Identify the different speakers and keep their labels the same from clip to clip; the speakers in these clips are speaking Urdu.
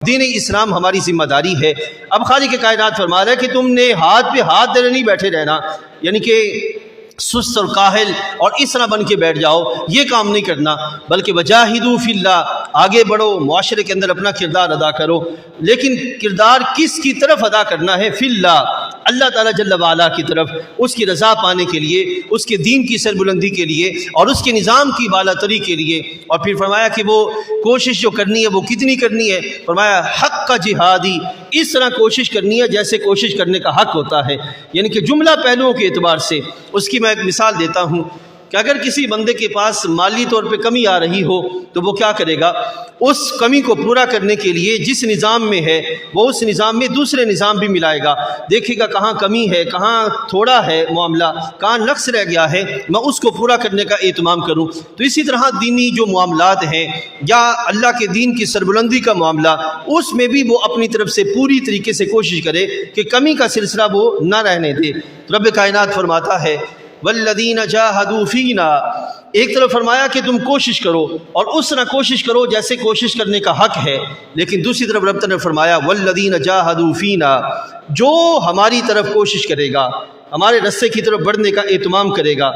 Speaker 1: دین اسلام ہماری ذمہ داری ہے۔ اب خالق کائنات فرما رہا ہے کہ تم نے ہاتھ پہ ہاتھ دھرے نہیں بیٹھے رہنا، یعنی کہ سست اور کاہل اور اس طرح بن کے بیٹھ جاؤ، یہ کام نہیں کرنا، بلکہ وجاہدوا فی اللہ، آگے بڑھو، معاشرے کے اندر اپنا کردار ادا کرو۔ لیکن کردار کس کی طرف ادا کرنا ہے؟ فی اللہ، اللہ تعالیٰ جل وعلا کی طرف، اس کی رضا پانے کے لیے، اس کے دین کی سربلندی کے لیے اور اس کے نظام کی بالا تری کے لیے۔ اور پھر فرمایا کہ وہ کوشش جو کرنی ہے وہ کتنی کرنی ہے؟ فرمایا حق کا جہادی، اس طرح کوشش کرنی ہے جیسے کوشش کرنے کا حق ہوتا ہے، یعنی کہ جملہ پہلوؤں کے اعتبار سے۔ اس کی میں ایک مثال دیتا ہوں کہ اگر کسی بندے کے پاس مالی طور پہ کمی آ رہی ہو تو وہ کیا کرے گا؟ اس کمی کو پورا کرنے کے لیے جس نظام میں ہے وہ اس نظام میں دوسرے نظام بھی ملائے گا، دیکھے گا کہاں کمی ہے، کہاں تھوڑا ہے معاملہ، کہاں نقص رہ گیا ہے، میں اس کو پورا کرنے کا اہتمام کروں۔ تو اسی طرح دینی جو معاملات ہیں یا اللہ کے دین کی سربلندی کا معاملہ، اس میں بھی وہ اپنی طرف سے پوری طریقے سے کوشش کرے کہ کمی کا سلسلہ وہ نہ رہنے دے۔ رب کائنات فرماتا ہے والذین جاہدوا فینا، ایک طرف فرمایا کہ تم کوشش کرو اور اس طرح کوشش کرو جیسے کوشش کرنے کا حق ہے، لیکن دوسری طرف رب نے فرمایا والذین جاہدوا فینا، جو ہماری طرف کوشش کرے گا، ہمارے رستے کی طرف بڑھنے کا اہتمام کرے گا،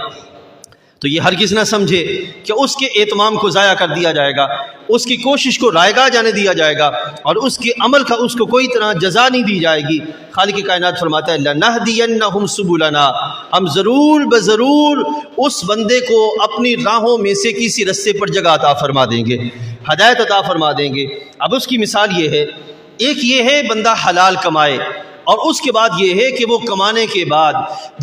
Speaker 1: تو یہ ہرگز نہ سمجھے کہ اس کے اہتمام کو ضائع کر دیا جائے گا، اس کی کوشش کو رائے گاہ جانے دیا جائے گا اور اس کے عمل کا اس کو کوئی طرح جزا نہیں دی جائے گی۔ خالق کائنات فرماتا ہے لَنَهْدِيَنَّهُمْ سُبُلَنَا، ہم ضرور بضرور اس بندے کو اپنی راہوں میں سے کسی رستے پر جگہ عطا فرما دیں گے، ہدایت عطا فرما دیں گے۔ اب اس کی مثال یہ ہے، ایک یہ ہے بندہ حلال کمائے، اور اس کے بعد یہ ہے کہ وہ کمانے کے بعد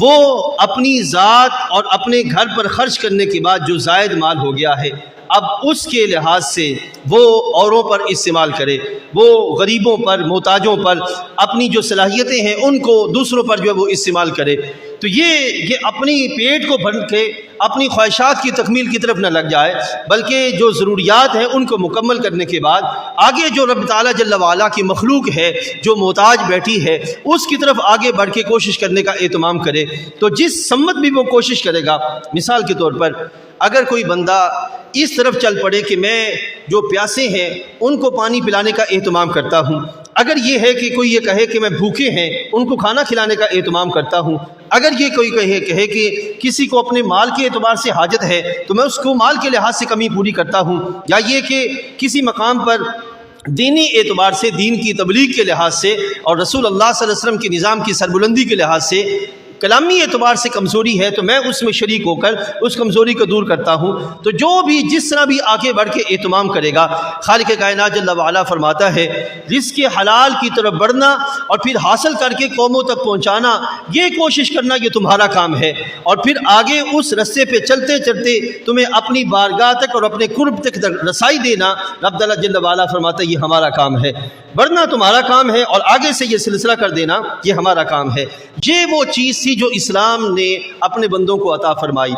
Speaker 1: وہ اپنی ذات اور اپنے گھر پر خرچ کرنے کے بعد جو زائد مال ہو گیا ہے اب اس کے لحاظ سے وہ اوروں پر استعمال کرے، وہ غریبوں پر، محتاجوں پر، اپنی جو صلاحیتیں ہیں ان کو دوسروں پر جو ہے وہ استعمال کرے۔ تو یہ اپنی پیٹ کو بھر کے اپنی خواہشات کی تکمیل کی طرف نہ لگ جائے، بلکہ جو ضروریات ہیں ان کو مکمل کرنے کے بعد آگے جو رب تعالیٰ جل وعلا کی مخلوق ہے، جو محتاج بیٹھی ہے، اس کی طرف آگے بڑھ کے کوشش کرنے کا اہتمام کرے۔ تو جس سمت بھی وہ کوشش کرے گا، مثال کے طور پر اگر کوئی بندہ اس طرف چل پڑے کہ میں جو پیاسے ہیں ان کو پانی پلانے کا اہتمام کرتا ہوں، اگر یہ ہے کہ کوئی یہ کہے کہ میں بھوکے ہیں ان کو کھانا کھلانے کا اہتمام کرتا ہوں، اگر یہ کوئی کہے کہ کسی کو اپنے مال کے اعتبار سے حاجت ہے تو میں اس کو مال کے لحاظ سے کمی پوری کرتا ہوں، یا یہ کہ کسی مقام پر دینی اعتبار سے، دین کی تبلیغ کے لحاظ سے اور رسول اللہ صلی اللہ علیہ وسلم کے نظام کی سربلندی کے لحاظ سے کلامی اعتبار سے کمزوری ہے تو میں اس میں شریک ہو کر اس کمزوری کو دور کرتا ہوں۔ تو جو بھی جس طرح بھی آگے بڑھ کے اہتمام کرے گا، خالق کائنات جل وعلا فرماتا ہے رزق حلال کی طرف بڑھنا اور پھر حاصل کر کے قوموں تک پہنچانا، یہ کوشش کرنا، یہ تمہارا کام ہے، اور پھر آگے اس رستے پہ چلتے چلتے تمہیں اپنی بارگاہ تک اور اپنے قرب تک رسائی دینا، رب تعالیٰ جل وعلا فرماتا ہے یہ ہمارا کام ہے۔ بڑھنا تمہارا کام ہے اور آگے سے یہ سلسلہ کر دینا یہ ہمارا کام ہے۔ یہ وہ چیز تھی جو اسلام نے اپنے بندوں کو عطا فرمائی۔